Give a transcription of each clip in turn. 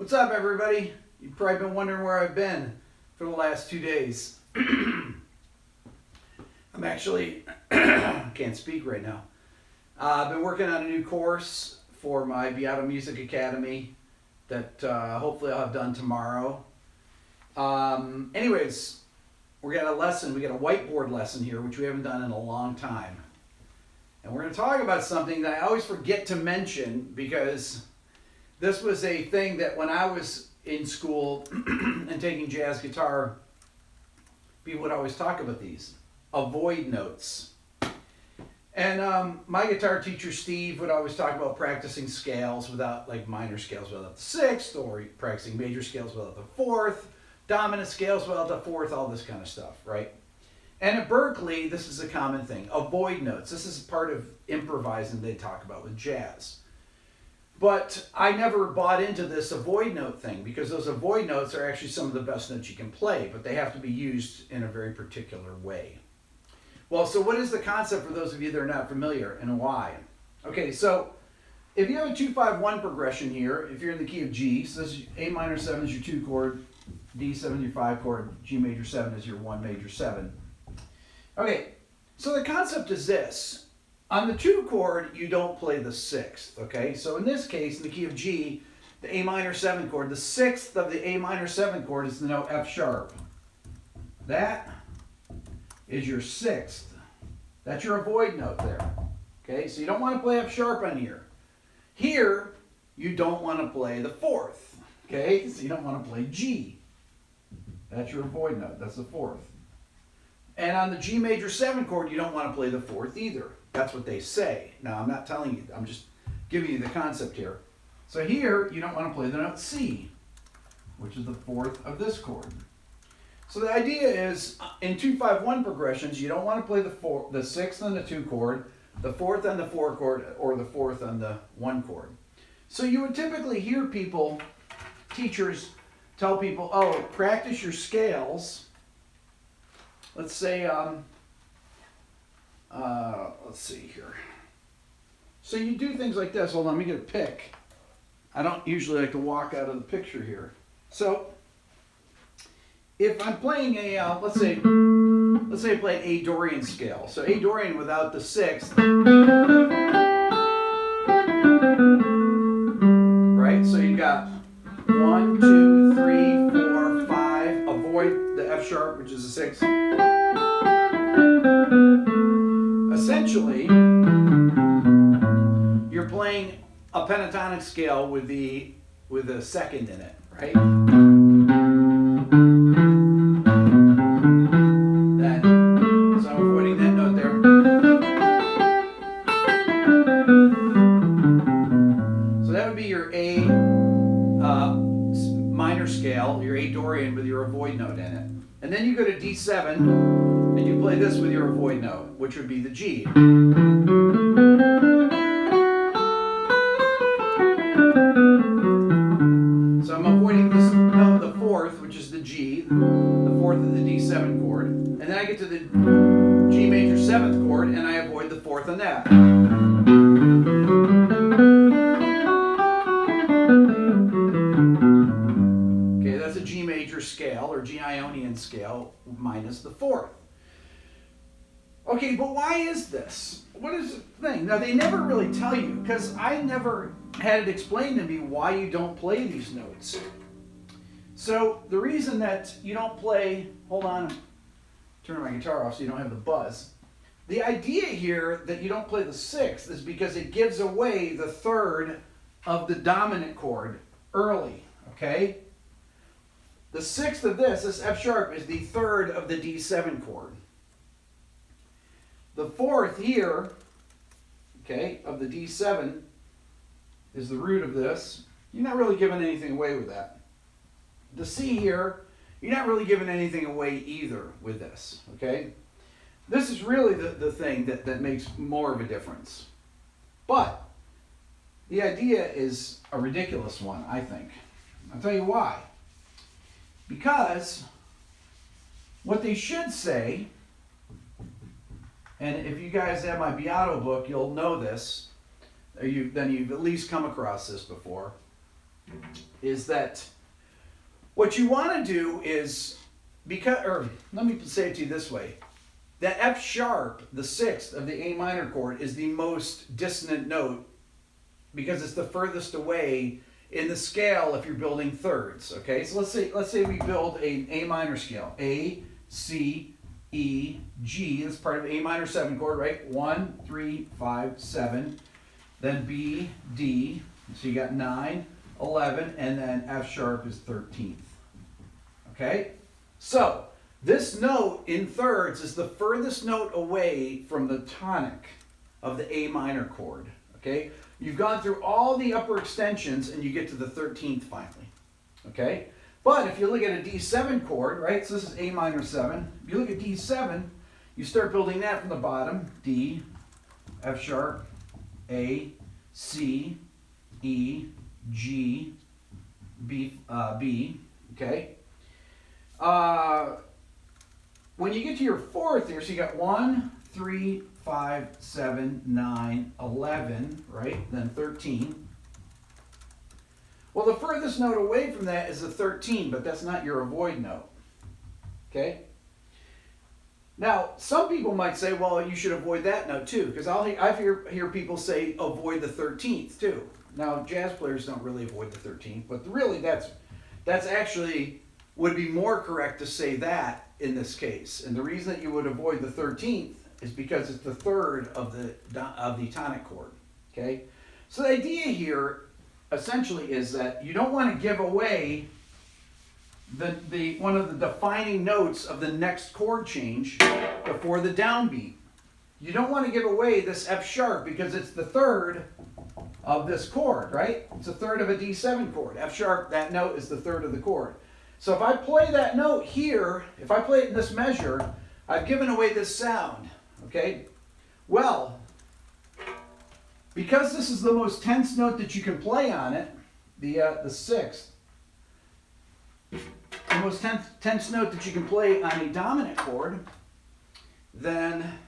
What's up, everybody? You've probably been wondering where I've been for the last 2 days. I'm actually, can't speak right now. I've been working on a new course for my Beato Music Academy that hopefully I'll have done tomorrow. Anyways, we got a whiteboard lesson here, which we haven't done in a long time. And we're going to talk about something that I always forget to mention because this was a thing that when I was in school and taking jazz guitar, people would always talk about these avoid notes. And my guitar teacher, Steve, would always talk about practicing scales without, like minor scales without the sixth, or practicing major scales without the fourth, dominant scales without the fourth, all this kind of stuff, right? And at Berklee, this is a common thing, avoid notes. This is part of improvising they talk about with jazz. But I never bought into this avoid note thing because those avoid notes are actually some of the best notes you can play, but they have to be used in a very particular way. Well, so what is the concept for those of you that are not familiar and why? Okay, so if you have a 2-5-1 progression here, if you're in the key of G, so this is A minor 7 is your 2 chord, D7 is your 5 chord, G major 7 is your 1 major 7. Okay, so the concept is this. On the 2 chord, you don't play the 6th, okay? So in this case, in the key of G, the A minor 7 chord, the 6th of the A minor 7 chord is the note F sharp. That is your 6th. That's your avoid note there, okay? So you don't want to play F sharp on here. Here, you don't want to play the 4th, okay? So you don't want to play G. That's your avoid note, that's the 4th. And on the G major 7 chord, you don't want to play the 4th either. That's what they say. Now, I'm not telling you. I'm just giving you the concept here. So here, you don't want to play the note C, which is the 4th of this chord. So the idea is, in 2-5-1 progressions, you don't want to play the 6th on the 2 chord, the 4th on the 4 chord, or the 4th on the 1 chord. So you would typically hear people, teachers, tell people, oh, practice your scales. Let's say, let's see here. So you do things like this. Hold on, let me get a pick. I don't usually like to walk out of the picture here. So if I'm playing a, let's say I play an A Dorian scale. So A Dorian without the 6th. Right? So you got 1, 2, 3, 4, 5. Avoid the F sharp, which is the 6th. Essentially, you're playing a pentatonic scale with a second in it, right? So I'm avoiding that note there. So that would be your A minor scale, your A Dorian with your avoid note in it. And then you go to D7 and you play this with your avoid note, which would be the G. So I'm avoiding this note, the 4th, which is the G, the 4th of the D7 chord. And then I get to the G major 7th chord and I avoid the 4th on that. Okay, that's a G major scale or G Ionian scale minus the 4th. Okay, but why is this? What is the thing? Now, they never really tell you, because I never had it explained to me why you don't play these notes. So, the reason that you don't play, hold on, turn my guitar off so you don't have the buzz. The idea here that you don't play the 6th is because it gives away the 3rd of the dominant chord early, okay? The 6th of this F sharp, is the 3rd of the D7 chord. The 4th here, okay, of the D7 is the root of this. You're not really giving anything away with that. The C here, you're not really giving anything away either with this, okay? This is really the thing that makes more of a difference. But the idea is a ridiculous one, I think. I'll tell you why. Because what they should say, and if you guys have my Beato book, you'll know this, then you've at least come across this before. is that what you want to do is, let me say it to you this way. That F sharp, the sixth of the A minor chord, is the most dissonant note because it's the furthest away in the scale if you're building thirds. Okay, so let's say we build an A minor scale. A, C, E, G. That's part of A minor 7 chord, right? 1, 3, 5, 7. Then B, D. So you got 9, 11, and then F sharp is 13th. Okay? So this note in thirds is the furthest note away from the tonic of the A minor chord. Okay? You've gone through all the upper extensions and you get to the 13th finally. Okay? But if you look at a D7 chord, right? So this is A minor 7. If you look at D7, you start building that from the bottom. D, F sharp, A, C, E, G, B, okay? When you get to your fourth here, so you got 1, 3, 5, 7, 9, 11, right? Then 13. Well, the furthest note away from that is the 13, but that's not your avoid note, okay? Now, some people might say, well, you should avoid that note too, because I hear people say avoid the 13th too. Now, jazz players don't really avoid the 13th, but really that's actually would be more correct to say that in this case. And the reason that you would avoid the 13th is because it's the third of the tonic chord, okay? So the idea here essentially is that you don't want to give away the one of the defining notes of the next chord change before the downbeat. You don't want to give away this F sharp because it's the third of this chord, right? It's a third of a D7 chord. F sharp, that note is the third of the chord. So if I play that note here, if I play it in this measure, I've given away this sound, okay? Well, because this is the most tense note that you can play on it, the sixth, the most tense note that you can play on a dominant chord, then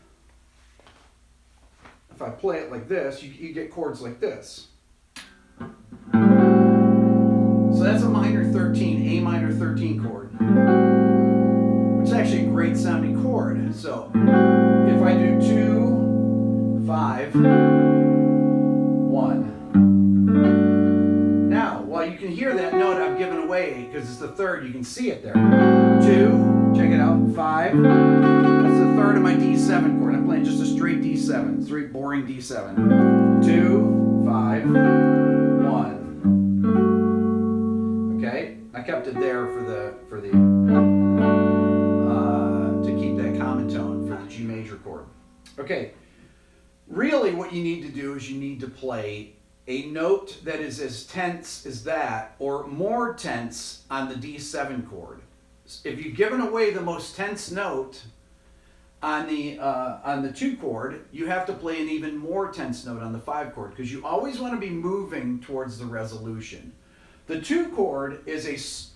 if I play it like this, you get chords like this. So that's a minor 13, A minor 13 chord, which is actually a great sounding chord. So if I do 2, 5, 1. Now, while you can hear that note I've given away because it's the third, you can see it there. 2, check it out, 5. That's the third of my D7 chord. I'm playing just a straight D7, straight boring D7. 2, 5, 1. Okay, I kept it there for the to keep that common tone for the G major chord. Okay, really what you need to do is you need to play a note that is as tense as that or more tense on the D7 chord. If you've given away the most tense note on the 2 chord, you have to play an even more tense note on the 5 chord because you always want to be moving towards the resolution. The 2 chord is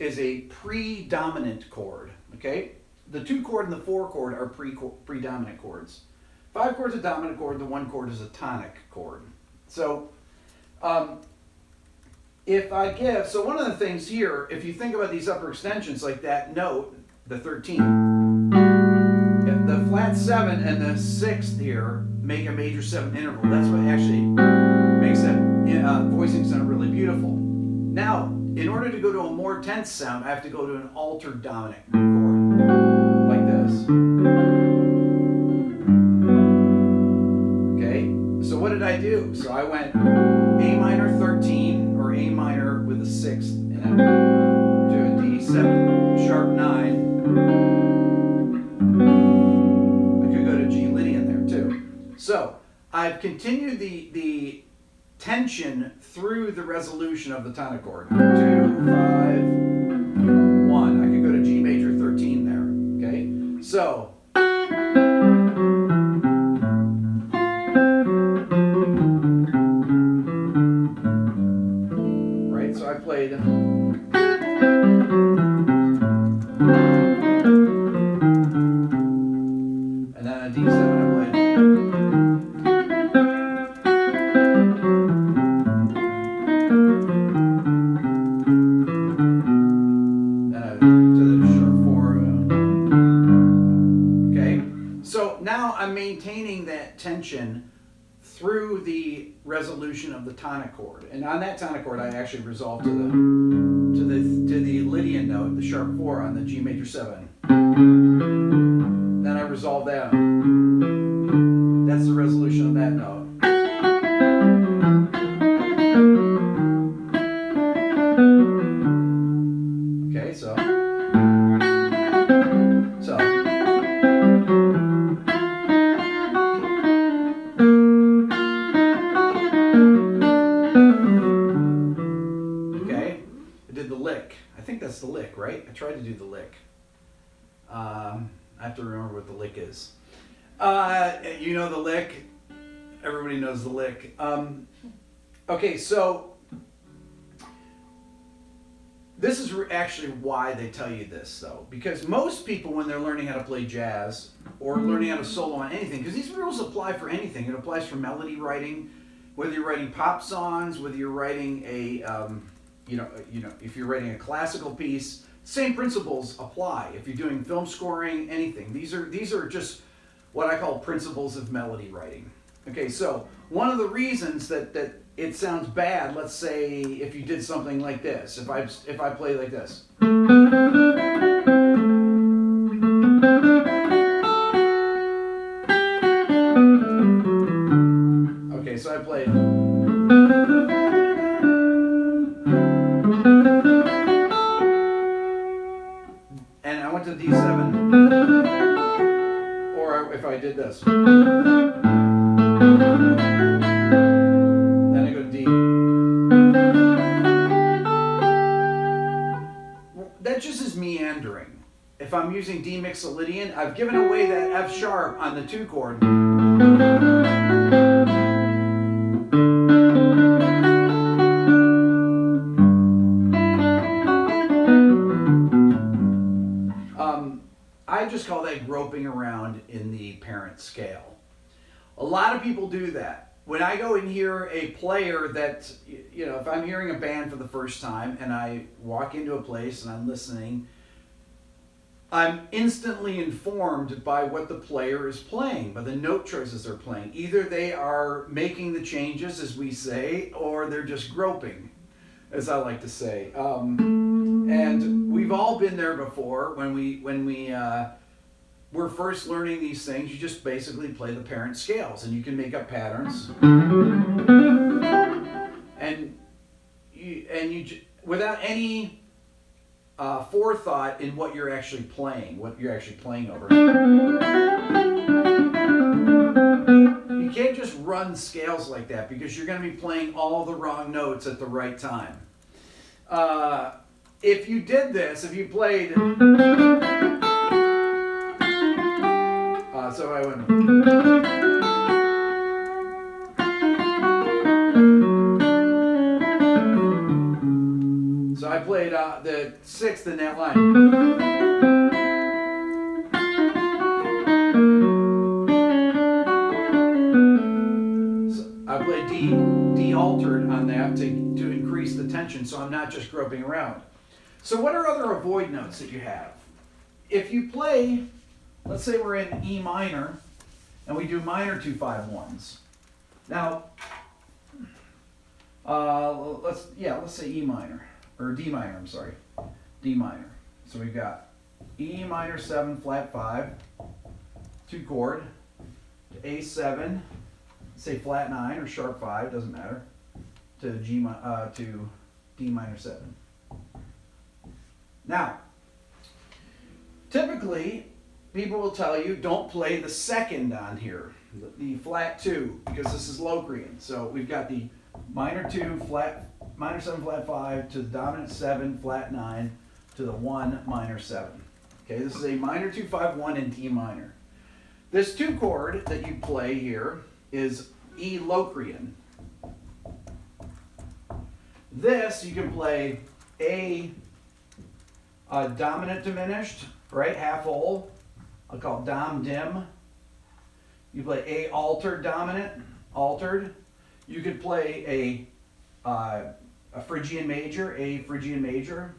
a predominant chord, okay? The 2 chord and the 4 chord are predominant chords. 5 chord is a dominant chord, the 1 chord is a tonic chord. So so one of the things here, if you think about these upper extensions like that note, the 13, the flat 7 and the 6th here make a major 7 interval. That's what actually makes that voicing sound really beautiful. Now, in order to go to a more tense sound, I have to go to an altered dominant chord, like this. Okay, so what did I do? So I went A minor 13, or A minor with a 6th in it, to a D7 sharp 9. I could go to G Lydian there too. So I've continued the tension through the resolution of the tonic chord. 2, 5, 1. I could go to G major 13 there. Okay? So right, so I played and then a D7 I played. through the resolution of the tonic chord. And on that tonic chord, I actually resolve to the Lydian note, the sharp 4 on the G major 7. Then I resolve that. That's the resolution of that note. Okay, so. Okay, I did the lick. I think that's the lick, right? I tried to do the lick. I have to remember what the lick is. You know the lick. Everybody knows the lick. Okay, so this is actually why they tell you this, though. Because most people, when they're learning how to play jazz or learning how to solo on anything, because these rules apply for anything. It applies for melody writing, whether you're writing pop songs, whether you're writing a, if you're writing a classical piece, same principles apply. If you're doing film scoring, anything. These are just what I call principles of melody writing. Okay, so one of the reasons that it sounds bad, let's say if you did something like this, if I play like this. Okay, so I played. And I went to D7. Or if I did this. Then I go to D. That just is meandering. If I'm using D mixolydian, I've given away that F sharp on the 2 chord. I just call that groping around in the parent scale. A lot of people do that. When I go and hear a player that, if I'm hearing a band for the first time and I walk into a place and I'm listening, I'm instantly informed by what the player is playing, by the note choices they're playing. Either they are making the changes, as we say, or they're just groping, as I like to say. And we've all been there before when we're first learning these things. You just basically play the parent scales, and you can make up patterns. And you without any forethought in what you're actually playing over. You can't just run scales like that because you're going to be playing all the wrong notes at the right time. If you did this, if you played, so I went. So I played the 6th in that line. So I played D altered on that to increase the tension, so I'm not just groping around. So what are other avoid notes that you have? If you play, let's say we're in E minor, and we do minor 2-5-1s. Now, let's say E minor, or D minor, I'm sorry, D minor. So we've got E minor 7 flat 5, 2 chord, to A7, say flat 9 or sharp 5, doesn't matter, to D minor 7. Now, typically, people will tell you don't play the 2nd on here, the flat 2, because this is Locrian. So we've got the minor 2 flat, minor 7 flat 5 to the dominant 7 flat 9 to the 1 minor 7. Okay, this is a minor 2-5-1 in D minor. This 2 chord that you play here is E Locrian. This you can play A dominant diminished, right? Half whole. I'll call it Dom dim. You play A altered dominant, altered. You could play a Phrygian major, A Phrygian major.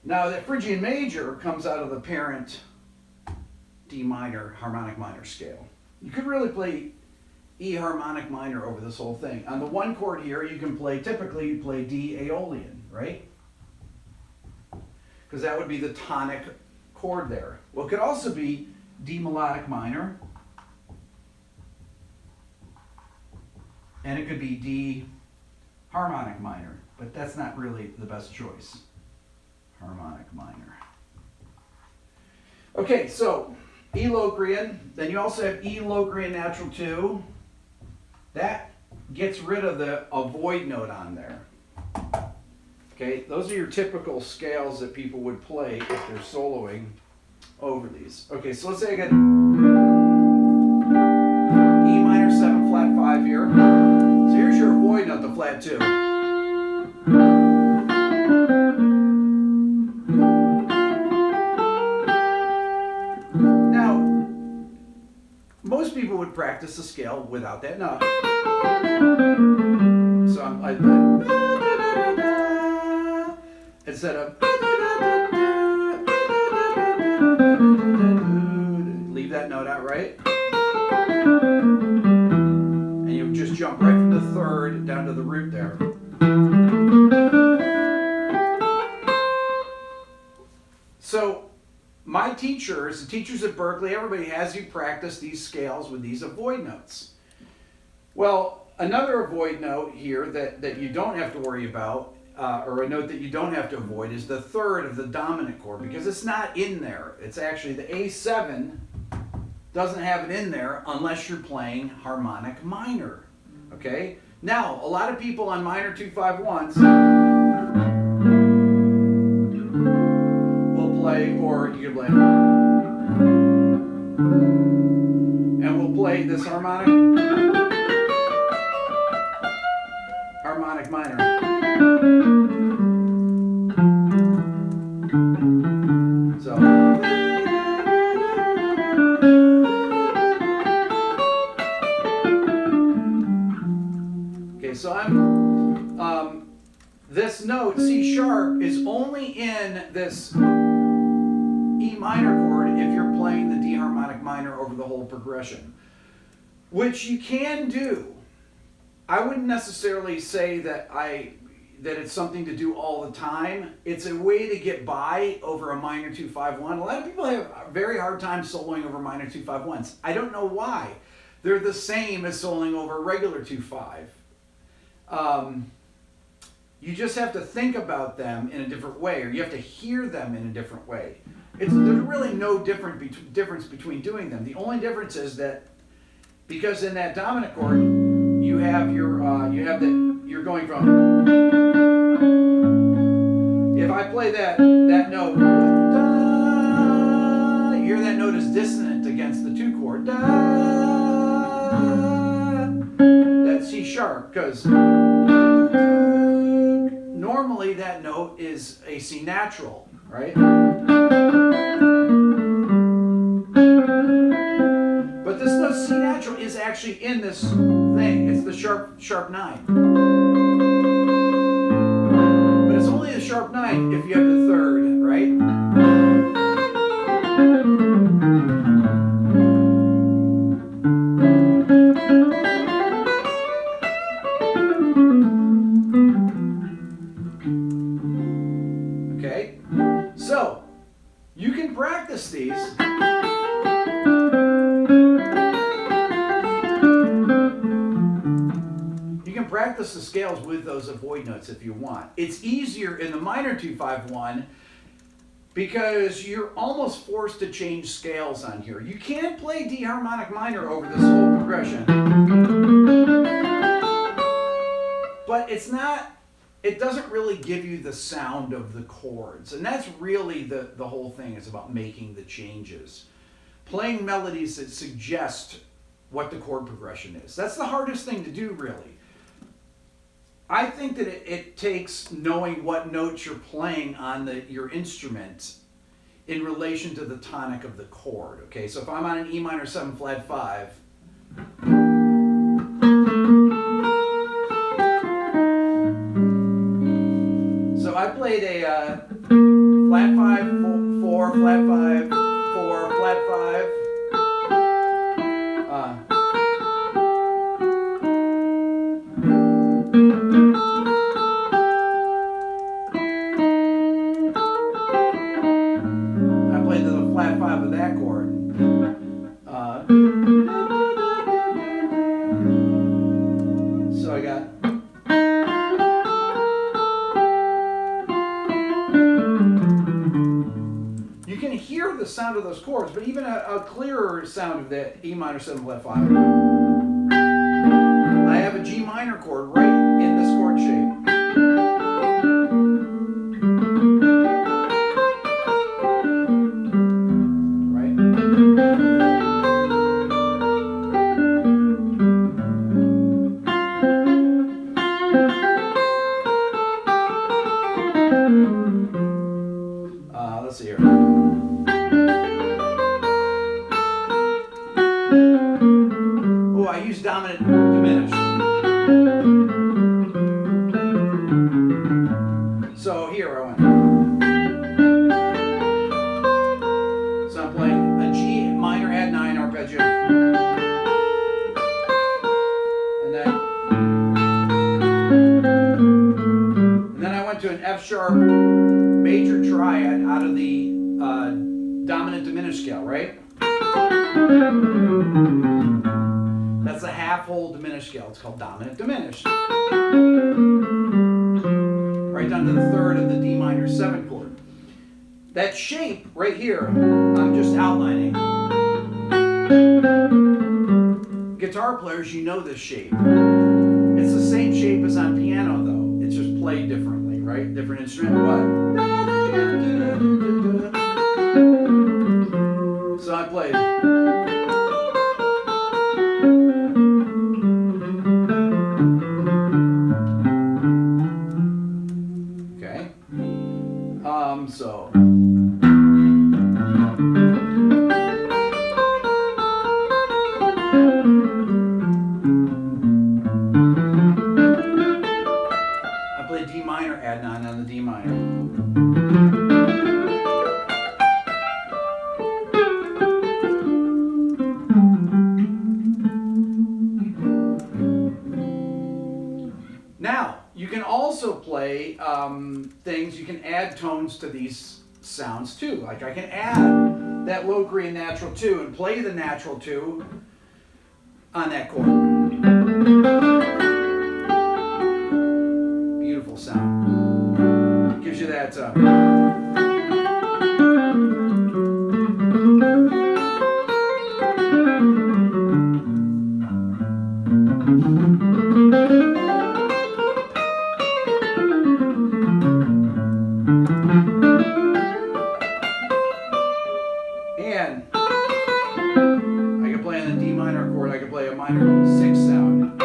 Now that Phrygian major comes out of the parent D minor harmonic minor scale. You could really play E harmonic minor over this whole thing. On the one chord here, you can play, typically you play D Aeolian, right? Because that would be the tonic chord there. Well, it could also be D melodic minor, and it could be D harmonic minor, but that's not really the best choice. Harmonic minor. Okay, so E Locrian, then you also have E Locrian natural 2. That gets rid of the avoid note on there. Okay, those are your typical scales that people would play if they're soloing over these. Okay, so let's say I got E minor 7 flat 5 here. So here's your avoid note, the flat 2. Now, most people would practice the scale without that note. So I instead of leave that note out, right? And you just jump right from the third down to the root there. So my teachers, the teachers at Berklee, everybody has you practice these scales with these avoid notes. Well, another avoid note here that you don't have to worry about, or a note that you don't have to avoid, is the third of the dominant chord, because it's not in there. It's actually the A7 doesn't have it in there unless you're playing harmonic minor. Okay? Now, a lot of people on minor 2-5-1s will play, or you can play, and we'll play this harmonic minor. So okay, so I'm this note C sharp is only in this E minor chord if you're playing the D harmonic minor over the whole progression, which you can do. I wouldn't necessarily say that it's something to do all the time. It's a way to get by over a minor 2-5-1. A lot of people have a very hard time soloing over minor 2-5-1s. I don't know why. They're the same as soloing over a regular 2-5. You just have to think about them in a different way, or you have to hear them in a different way. There's really no difference between doing them. The only difference is that because in that dominant chord, you have you're going from, if I play that note, da, you hear that note is dissonant against the 2 chord, da, that's C sharp, because normally that note is a C natural, right? But this note C natural is actually in this thing. It's the sharp 9. But it's only a sharp 9 if you have the third, right? Okay? So, you can practice these. Practice the scales with those avoid notes if you want. It's easier in the minor 2-5-1 because you're almost forced to change scales on here. You can play D harmonic minor over this whole progression, but it doesn't really give you the sound of the chords, and that's really the whole thing is about making the changes. Playing melodies that suggest what the chord progression is. That's the hardest thing to do, really. I think that it takes knowing what notes you're playing on your instrument in relation to the tonic of the chord. Okay, so if I'm on an E minor 7 flat 5, so I played a flat 5, 4, flat 5, 4, flat 5. of those chords, but even a clearer sound of that E minor 7 flat 5. I have a G minor chord right in this chord shape. Let's see here. Oh, I use dominant diminished. So here I went. So I'm playing a G minor add 9 arpeggio. And then I went to an F sharp major triad out of the dominant diminished scale, right? That's a half whole diminished scale. It's called dominant diminished. Right down to the third of the D minor 7 chord. That shape right here, I'm just outlining. Guitar players, you know this shape. It's the same shape as on piano, though. It's just played differently, right? Different instrument, but. So I played. Okay. So. I played D minor add 9 on the D minor. Now, you can also play things, you can add tones to these sounds too. Like I can add that low Korean natural 2 and play the natural 2 on that chord. Beautiful sound. Gives you that. And I can play on the D minor chord, I can play a minor 6 sound.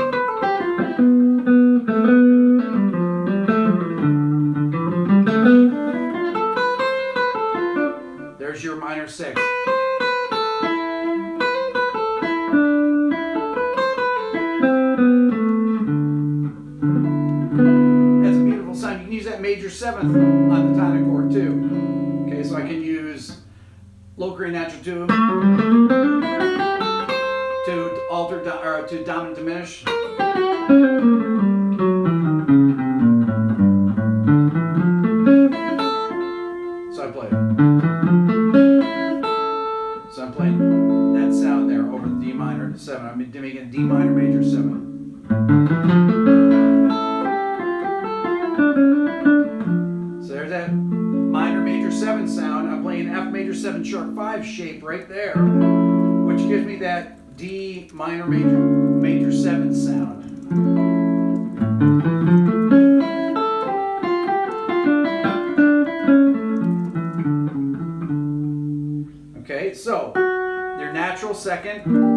There's your minor 6. That's a beautiful sound. You can use that major 7th on the tonic chord too. Okay, so I can use low Korean natural 2 to alter or to dominant diminish. So I play. So I'm playing that sound there over the D minor 7. I'm making a D minor major 7. So there's that minor major 7 sound. I'm playing F major 7 sharp 5 shape right there, which gives me that D minor major 7 sound. Okay, so your natural second.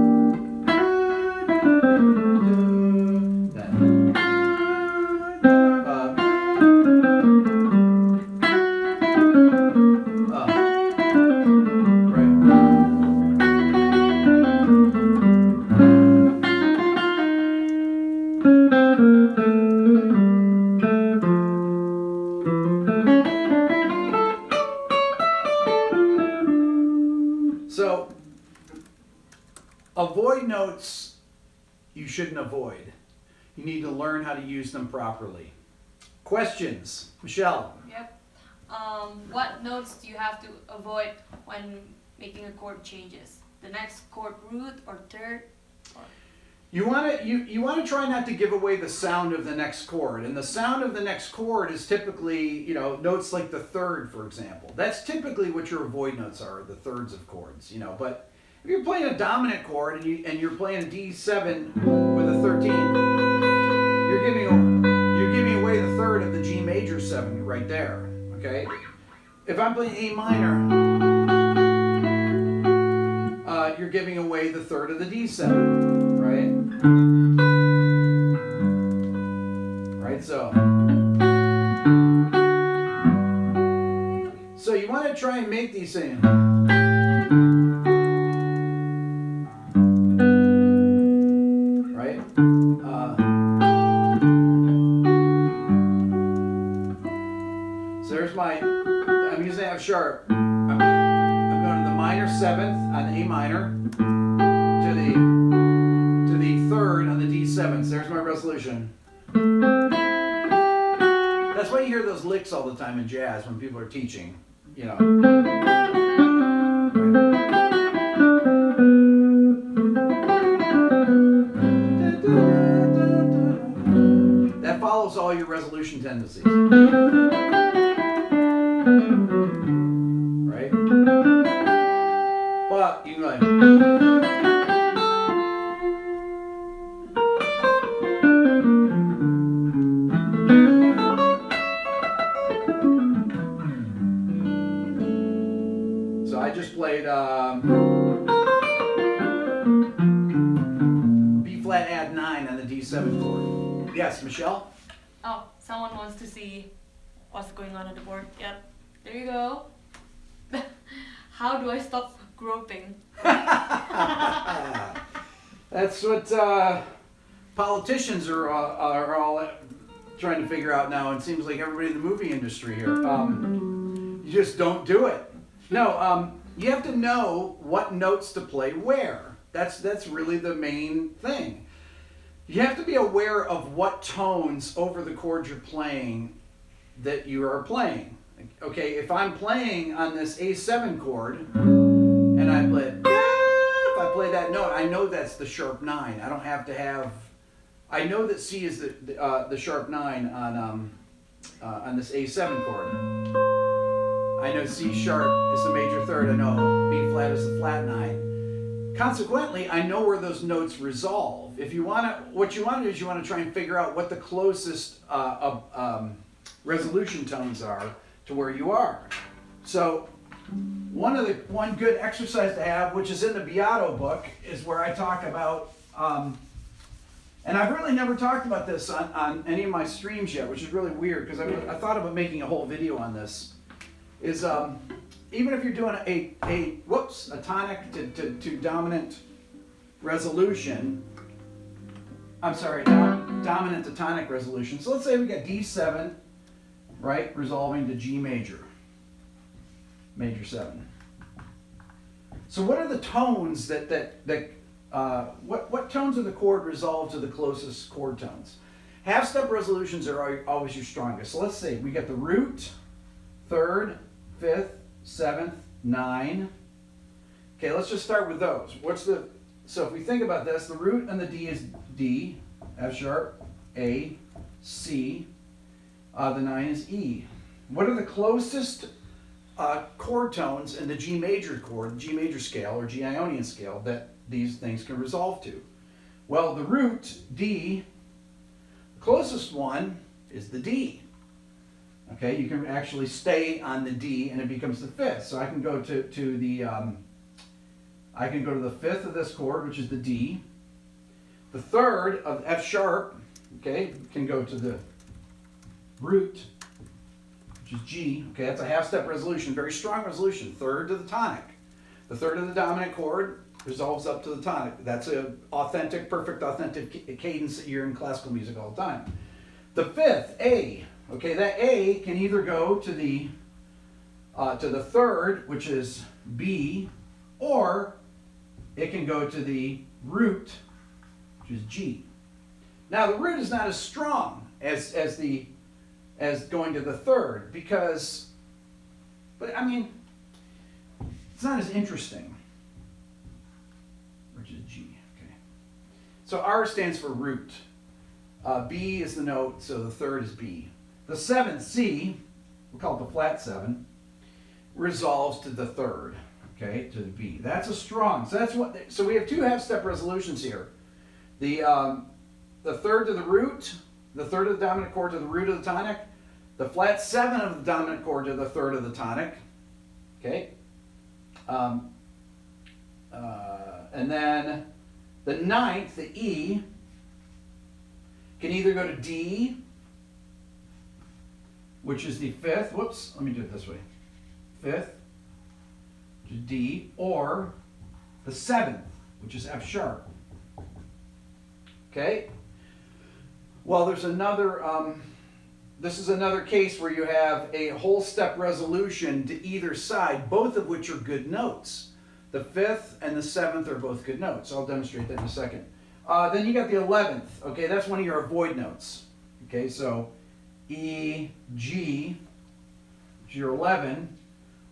So, avoid notes you shouldn't avoid. You need to learn how to use them properly. Questions? Michelle? Yep. What notes do you have to avoid when making a chord changes? The next chord root or third? Or... You want to try not to give away the sound of the next chord, and the sound of the next chord is typically, you know, notes like the third, for example. That's typically what your avoid notes are, the thirds of chords, you know. But if you're playing a dominant chord and you're playing a D7 with a 13, you're giving away the third of the G major 7 right there. Okay. If I'm playing A minor, you're giving away the third of the D7, right? Right, so you want to try and make these things. Right? So there's I'm using F sharp. I'm going to the minor 7th on A minor to the third on the D7. So there's my resolution. That's why you hear those licks all the time in jazz when people are teaching, you know. That follows all your resolution tendencies. Right? But you can go like, so I just played B flat add 9 on the D7 chord. Yes, Michelle? Oh, someone wants to see what's going on the board. Yep. There you go. How do I stop groping? That's what politicians are all trying to figure out now. It seems like everybody in the movie industry here. You just don't do it. No, you have to know what notes to play where. That's really the main thing. You have to be aware of what tones over the chord you're playing that you are playing. Okay, if I'm playing on this A7 chord and I play, if I play that note, I know that's the sharp 9. I don't have to have. I know that C is the sharp 9 on this A7 chord. I know C sharp is the major third. I know B flat is the flat 9. Consequently, I know where those notes resolve. What you want to do is you want to try and figure out what the closest resolution tones are to where you are. So one good exercise to have, which is in the Beato book, is where I talk about, and I've really never talked about this on any of my streams yet, which is really weird because I thought about making a whole video on this, is even if you're doing a tonic to dominant resolution, dominant to tonic resolution. So let's say we got D7, right, resolving to G major, major 7. So what are the tones what tones of the chord resolve to the closest chord tones? Half-step resolutions are always your strongest. So let's say we got the root, 3rd, 5th, 7th, 9. Okay, let's just start with those. So if we think about this, the root on the D is D, F sharp, A, C. The 9 is E. What are the closest chord tones in the G major chord, G major scale or G Ionian scale that these things can resolve to? Well, the root, D, the closest one is the D. Okay, you can actually stay on the D and it becomes the 5th. So I can go to the 5th of this chord, which is the D. The 3rd of F sharp, okay, can go to the root, which is G. Okay, that's a half-step resolution, very strong resolution. 3rd to the tonic. The 3rd of the dominant chord resolves up to the tonic. That's a perfect authentic cadence that you're in classical music all the time. The 5th, A. Okay, that A can either go to the 3rd, which is B, or it can go to the root, which is G. Now the root is not as strong as going to the 3rd but I mean, it's not as interesting, which is G. Okay, So R stands for root. B is the note, so the third is B. The seventh, C, we call it the flat 7, resolves to the third, okay, to the B. That's a strong. So we have 2 half-step resolutions here. The third to the root, the third of the dominant chord to the root of the tonic, the flat 7 of the dominant chord to the third of the tonic, okay? And then the ninth, the E, can either go to D, which is the 5th, whoops, let me do it this way, 5th, which is D, or the 7th, which is F sharp. Okay? Well, there's another, this is another case where you have a whole step resolution to either side, both of which are good notes. The 5th and the 7th are both good notes. I'll demonstrate that in a second. Then you got the 11th. Okay, that's one of your avoid notes. Okay, so E, G, which is your 11.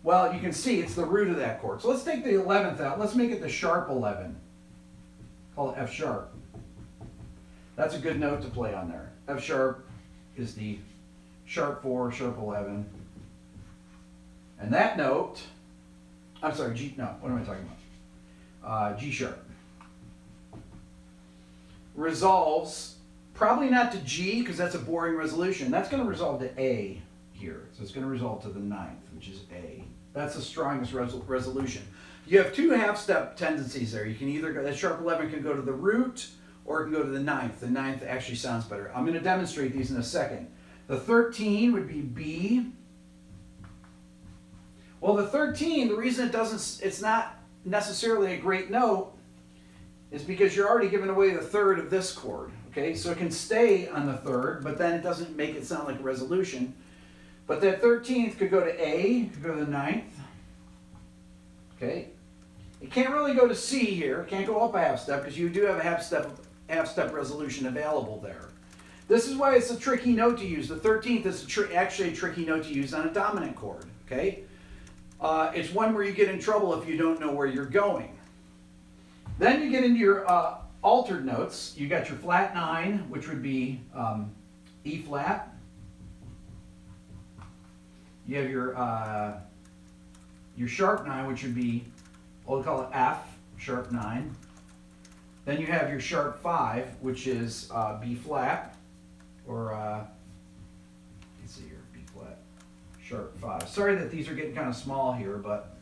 Well, you can see it's the root of that chord. So let's take the 11th out. Let's make it the sharp 11. Call it F sharp. That's a good note to play on there. F sharp is the sharp 4, sharp 11. And that note, I'm sorry, G, no, what am I talking about? G sharp. Resolves, probably not to G, because that's a boring resolution. That's going to resolve to A here. So it's going to resolve to the 9th, which is A. That's the strongest resolution. You have 2 half-step tendencies there. You can either go, that sharp 11 can go to the root, or it can go to the 9th. The 9th actually sounds better. I'm going to demonstrate these in a second. The 13 would be B. Well, the 13, the reason it's not necessarily a great note is because you're already giving away the third of this chord. Okay, so it can stay on the third, but then it doesn't make it sound like a resolution. But that 13th could go to A, could go to the 9th. Okay, it can't really go to C here. It can't go up a half step because you do have a half step resolution available there. This is why it's a tricky note to use. The 13th is actually a tricky note to use on a dominant chord. Okay, it's one where you get in trouble if you don't know where you're going. Then you get into your altered notes. You got your flat 9, which would be E flat. You have your sharp 9, which would be, we'll call it F, sharp 9. Then you have your sharp 5, which is B flat, or let's see here, B flat, sharp 5. Sorry that these are getting kind of small here, but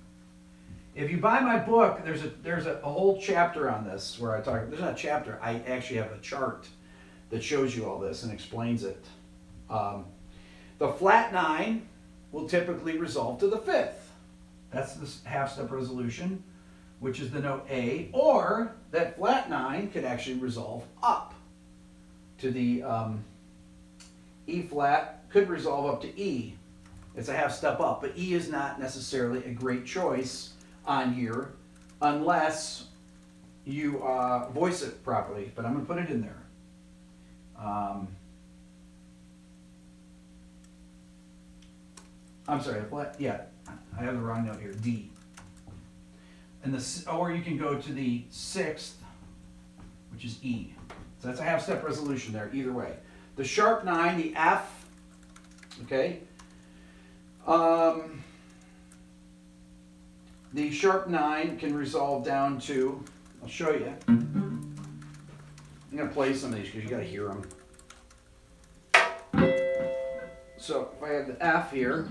if you buy my book, there's a whole chapter on this where I talk. There's not a chapter. I actually have a chart that shows you all this and explains it. The flat 9 will typically resolve to the 5th. That's the half-step resolution, which is the note A. Or that flat 9 could actually resolve up to the E flat. Could resolve up to E. It's a half step up, but E is not necessarily a great choice on here unless you voice it properly, but I'm going to put it in there. I'm sorry, yeah, I have the wrong note here, D. And or you can go to the 6th, which is E. So that's a half step resolution there, either way. The sharp 9, the F, okay. The sharp 9 can resolve down to, I'll show you. I'm going to play some of these because you got to hear them. So if I have the F here,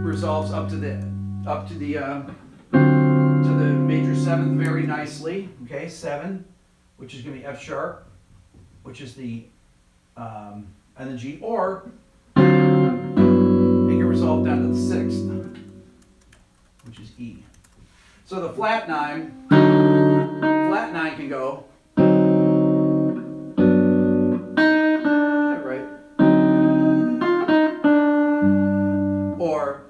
resolves up to the major 7th very nicely. Okay, 7, which is going to be F sharp, which is the and the G, or resolve down to the 6th, which is E. So the flat 9 can go, right, or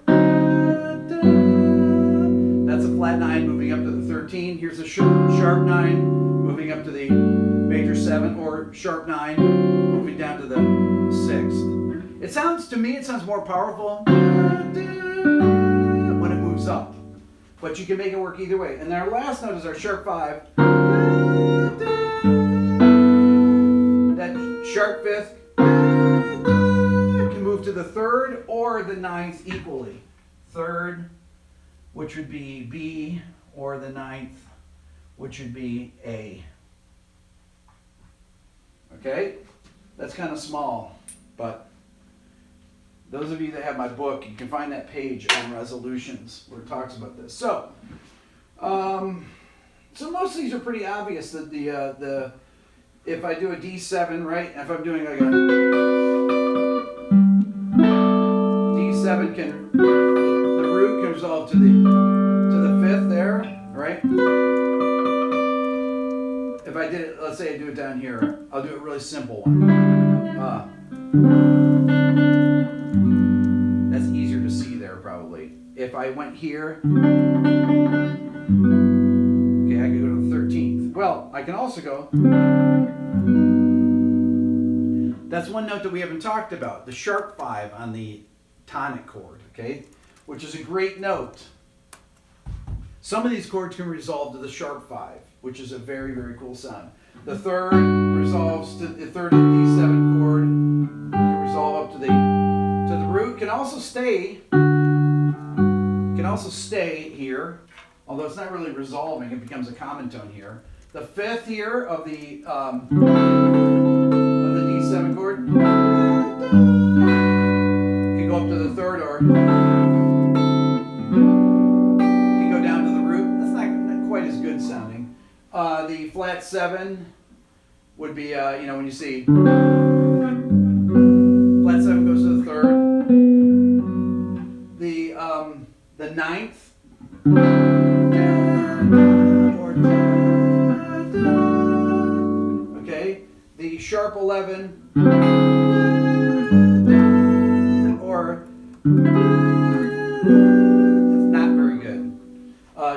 that's a flat 9 moving up to the 13. Here's a sharp 9 moving up to the major 7, or sharp 9 moving down to the 6th. It sounds, to me, it sounds more powerful when it moves up. but you can make it work either way. And our last note is our sharp 5. That sharp 5th can move to the 3rd or the 9th equally. 3rd, which would be B, or the 9th, which would be A. Okay? That's kind of small, but those of you that have my book, you can find that page on resolutions where it talks about this. So most of these are pretty obvious. That the if I do a D7, right? If I'm doing like a D7, the root can resolve to the 5th there, right? If I did it, let's say I do it down here, I'll do a really simple one. That's easier to see there probably. If I went here, okay, I could go to the 13th. Well, I can also go. That's one note that we haven't talked about, the sharp 5 on the tonic chord, okay, which is a great note. Some of these chords can resolve to the sharp 5, which is a very, very cool sound. The 3rd resolves to the 3rd of the D7 chord. Can resolve up to the root. Can also stay here, although it's not really resolving. It becomes a common tone here. The 5th here of the D7 chord can go up to the 3rd, or can go down to the root. That's not quite as good sounding. The flat 7 would be, when you see flat 7 goes to the 3rd. The 9th, okay. The sharp 11, or it's not very good.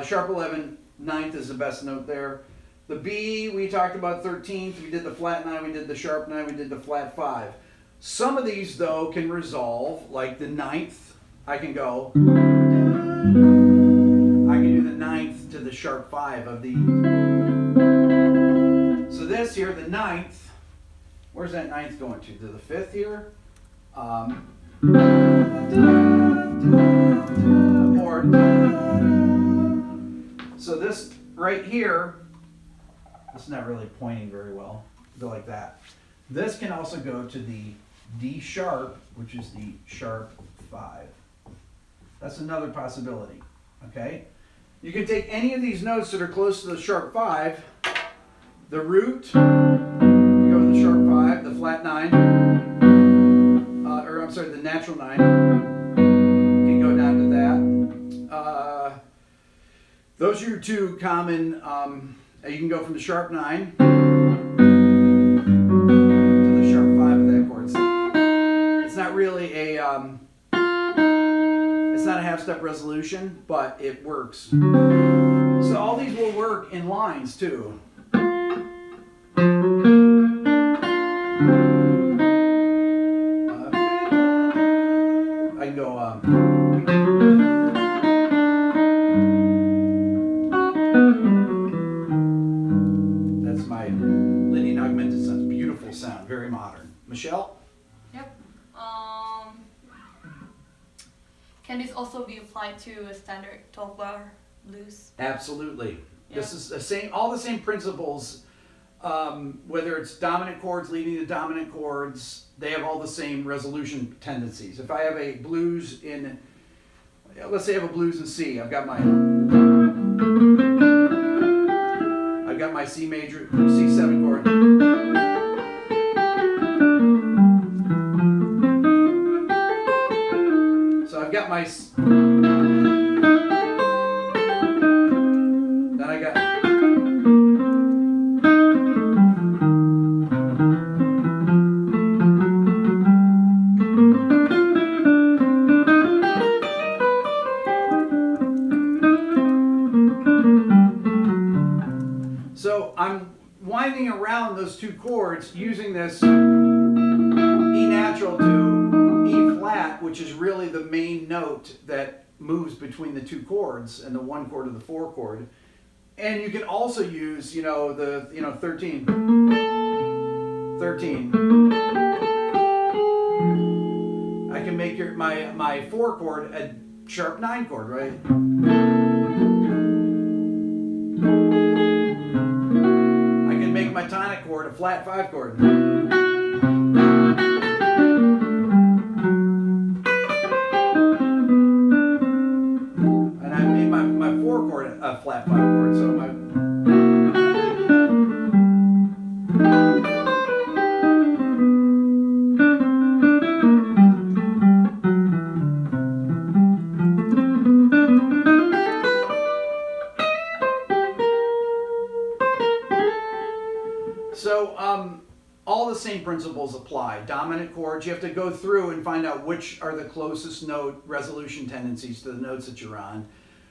Sharp 11, 9th is the best note there. The B, we talked about 13th. We did the flat 9, we did the sharp 9, we did the flat 5. Some of these, though, can resolve, like the 9th. I can do the 9th to the sharp 5 of the. So this here, the 9th, where's that 9th going to? To the 5th here? So this right here, it's not really pointing very well. Go like that. This can also go to the D sharp, which is the sharp 5. That's another possibility, okay? You can take any of these notes that are close to the sharp 5, the root, you go to the sharp 5, the flat 9, the natural 9, can go down to that. Those are your two common, you can go from the sharp 9 to the sharp 5 of that chord. It's not really it's not a half-step resolution, but it works. So all these will work in lines too. I can go. That's my Lydian augmented sound. Beautiful sound, very modern. Michelle? Yep. Can this also be applied to a standard 12-bar blues? Absolutely. Yeah. This is all the same principles. Whether it's dominant chords leading to dominant chords, they have all the same resolution tendencies. If I have a blues in, let's say I have a blues in C, I've got my C major, C7 chord. So I've got my, then I got, so I'm winding around those two chords using this E natural to E flat, which is really the main note that moves between the two chords and the 1 chord to the 4 chord. And you can also use, you know, the 13. 13. I can make my 4 chord a sharp 9 chord, right? I can make my tonic chord a flat 5 chord. And I made my 4 chord a flat 5 chord, so my all the same principles apply. Dominant chords, you have to go through and find out which are the closest note resolution tendencies to the notes that you're on.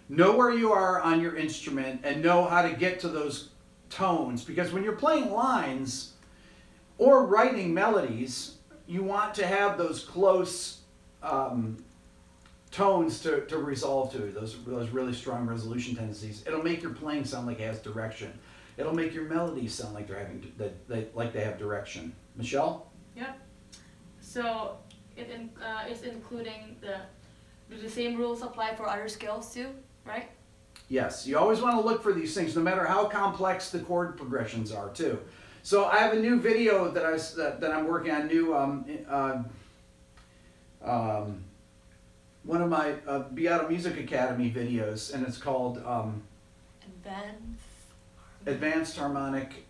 Know where you are on your instrument and know how to get to those tones, because when you're playing lines or writing melodies, you want to have those close tones to resolve to, those really strong resolution tendencies. It'll make your playing sound like it has direction. It'll make your melodies sound like they have direction. Michelle? Yep. So it's including do the same rules apply for other scales too, right? Yes. You always want to look for these things, no matter how complex the chord progressions are too. So I have a new video that I'm working on. One of my Beato Music Academy videos, and it's called Advanced Harmonic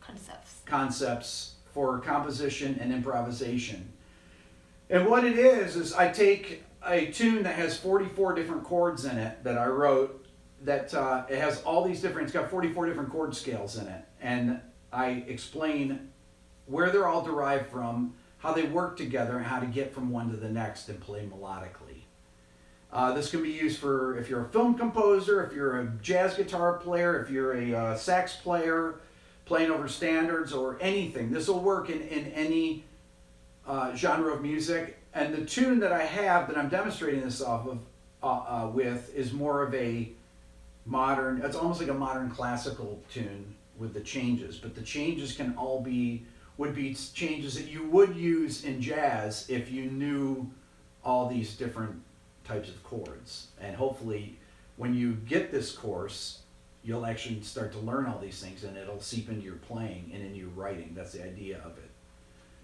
Concepts for Composition and Improvisation. And what it is I take a tune that has 44 different chords in it that I wrote, that it has all these different, it's got 44 different chord scales in it, and I explain where they're all derived from, how they work together, and how to get from one to the next and play melodically. This can be used for if you're a film composer, if you're a jazz guitar player, if you're a sax player playing over standards or anything. This will work in any genre of music. And the tune that I have that I'm demonstrating this off of with is more of a modern, it's almost like a modern classical tune with the changes. But the changes can all would be changes that you would use in jazz if you knew all these different types of chords. And hopefully when you get this course, you'll actually start to learn all these things, and it'll seep into your playing and into your writing. That's the idea of it.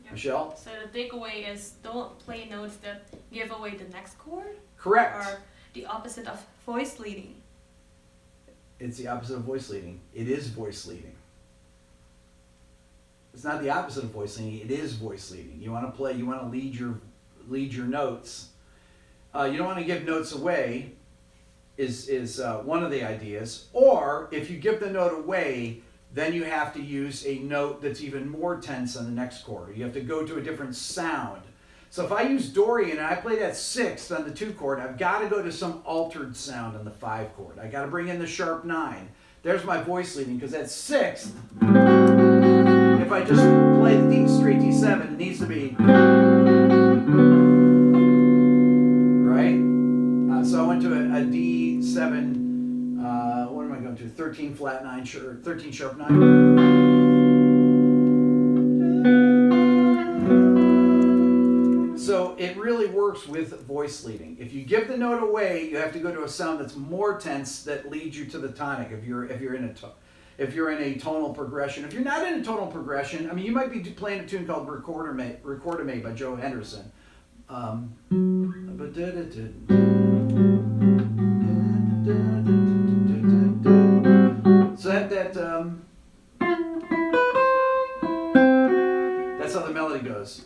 Yep. Michelle? So the takeaway is don't play notes that give away the next chord. Correct. Or the opposite of voice leading. It's the opposite of voice leading. It is voice leading. It's not the opposite of voice leading. It is voice leading. You want to play, you want to lead your notes. You don't want to give notes away is one of the ideas. Or if you give the note away, then you have to use a note that's even more tense on the next chord. You have to go to a different sound. So if I use Dorian and I play that 6th on the 2 chord, I've got to go to some altered sound on the 5 chord. I got to bring in the sharp 9. There's my voice leading, because that 6th, if I just play the D straight D7, it needs to be right. So I went to a D7. What am I going to? 13 flat 9, 13 sharp 9. So it really works with voice leading. If you give the note away, you have to go to a sound that's more tense that leads you to the tonic. If you're in a tonal progression. If you're not in a tonal progression, I mean, you might be playing a tune called Recordame by Joe Henderson. So that's how the melody goes.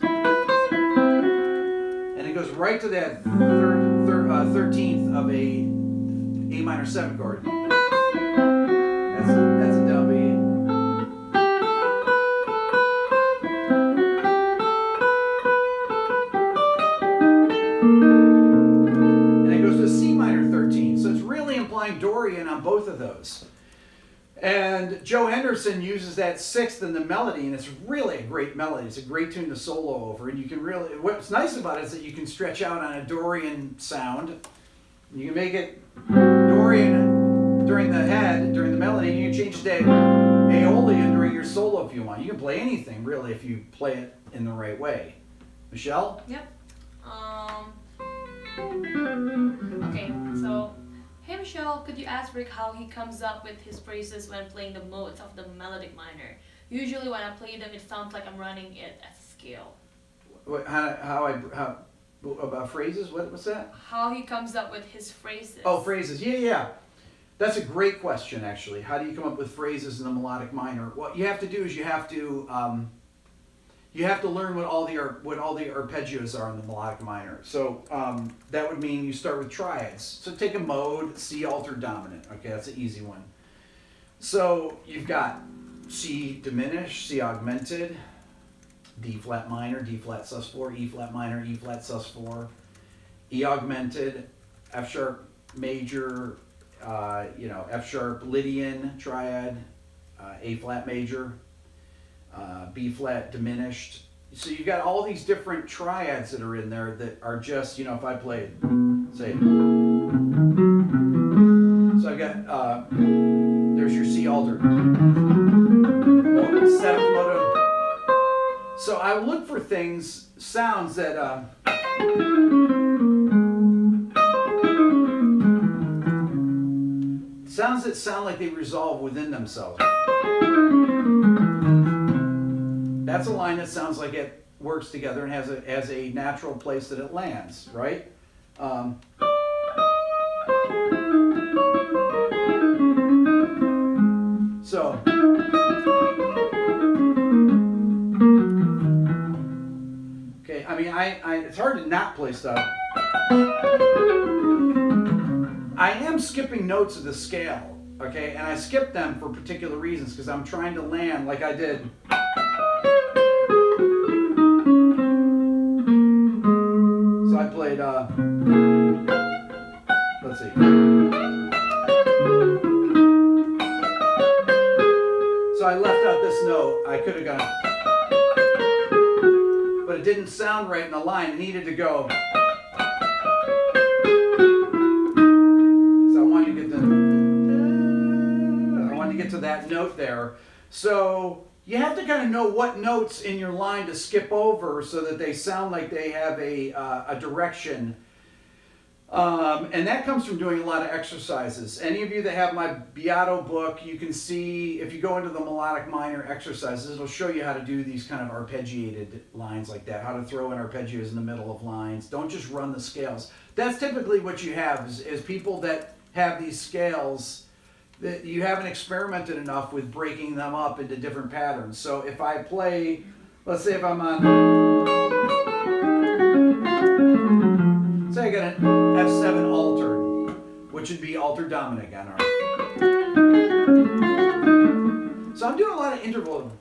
And it goes right to that 13th of a A minor 7 chord. That's a down B. And it goes to C minor 13. So it's really implying Dorian on both of those. And Joe Henderson uses that 6th in the melody, and it's really a great melody. It's a great tune to solo over. And you can really, what's nice about it is that you can stretch out on a Dorian sound You can make it Dorian during the head, during the melody, and you can change it to Aeolian during your solo if you want. You can play anything, really, if you play it in the right way. Michelle? Yep. Okay, so, hey Michelle, could you ask Rick how he comes up with his phrases when playing the modes of the melodic minor? Usually when I play them, it sounds like I'm running it as a scale. How about phrases? What's that? How he comes up with his phrases. Oh, phrases. Yeah. That's a great question, actually. How do you come up with phrases in the melodic minor? What you have to do is you have to learn what all the arpeggios are in the melodic minor. So that would mean you start with triads. So take a mode, C altered dominant. Okay, that's an easy one. So you've got C diminished, C augmented, D flat minor, D flat sus4, E flat minor, E flat sus4, E augmented, F sharp major, F sharp Lydian triad, A flat major, B flat diminished. So you've got all these different triads that are in there that are just, if I played, say, so I've got, there's your C altered, seventh mode. So I look for sounds that, sounds that sound like they resolve within themselves. That's a line that sounds like it works together and has a natural place that it lands, right? So, okay, I mean, it's hard to not play stuff. I am skipping notes of the scale, okay? And I skip them for particular reasons because I'm trying to land like I did. So I played, let's see. So I left out this note. I could have gone, but it didn't sound right in the line. It needed to go. So I wanted to get to that note there. So you have to kind of know what notes in your line to skip over so that they sound like they have a direction. And that comes from doing a lot of exercises. Any of you that have my Beato book, you can see, if you go into the melodic minor exercises, it'll show you how to do these kind of arpeggiated lines like that, how to throw in arpeggios in the middle of lines. Don't just run the scales. That's typically what you have is people that have these scales that you haven't experimented enough with breaking them up into different patterns. So if I play, let's say if I'm on, say I got an F7 altered, which would be altered dominant again. All right. So I'm doing a lot of interval.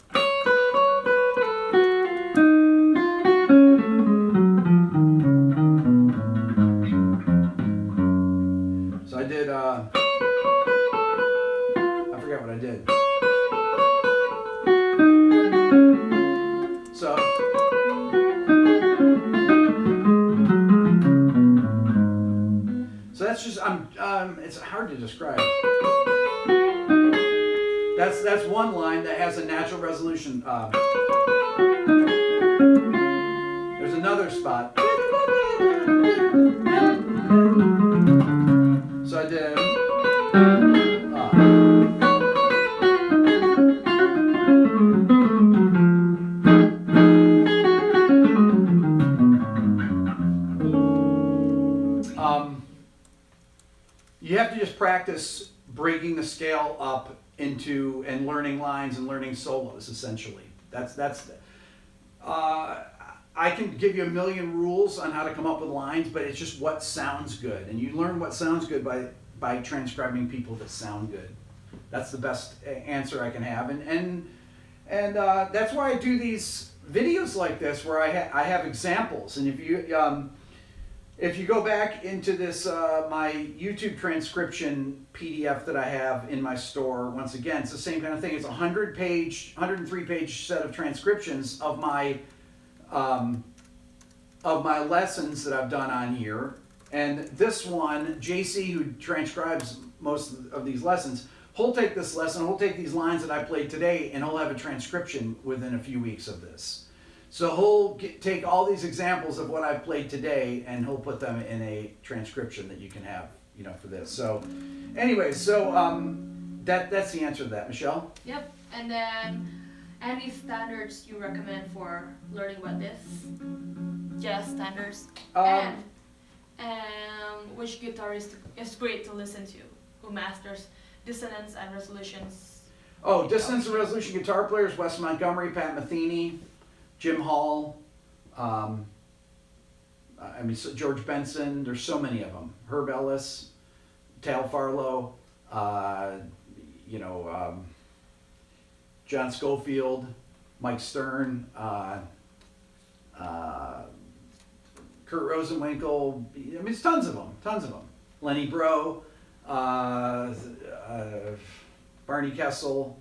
So I did, I forgot what I did. So, that's just, it's hard to describe. That's one line that has a natural resolution. There's another spot. So I did. You have to just practice breaking the scale up into and learning lines and learning solos. Essentially, I can give you a million rules on how to come up with lines, but it's just what sounds good, and you learn what sounds good by transcribing people that sound good. That's the best answer I can have, and that's why I do these videos like this where I have examples, and if you go back into this, my YouTube transcription PDF that I have in my store, once again, it's the same kind of thing. It's a 103-page set of transcriptions of my lessons that I've done on here, And this one, JC, who transcribes most of these lessons, he'll take this lesson, he'll take these lines that I played today, and he'll have a transcription within a few weeks of this. So he'll take all these examples of what I've played today, and he'll put them in a transcription that you can have, you know, for this. So, anyway, so that's the answer to that, Michelle. Yep. And then, any standards you recommend for learning about this? Jazz standards. And which guitarist is great to listen to, who masters dissonance and resolutions? Oh, dissonance and resolution guitar players: Wes Montgomery, Pat Metheny, Jim Hall. So George Benson. There's so many of them. Herb Ellis, Tal Farlow. John Schofield, Mike Stern, Kurt Rosenwinkel. I mean, it's tons of them. Lenny Breau, Barney Kessel,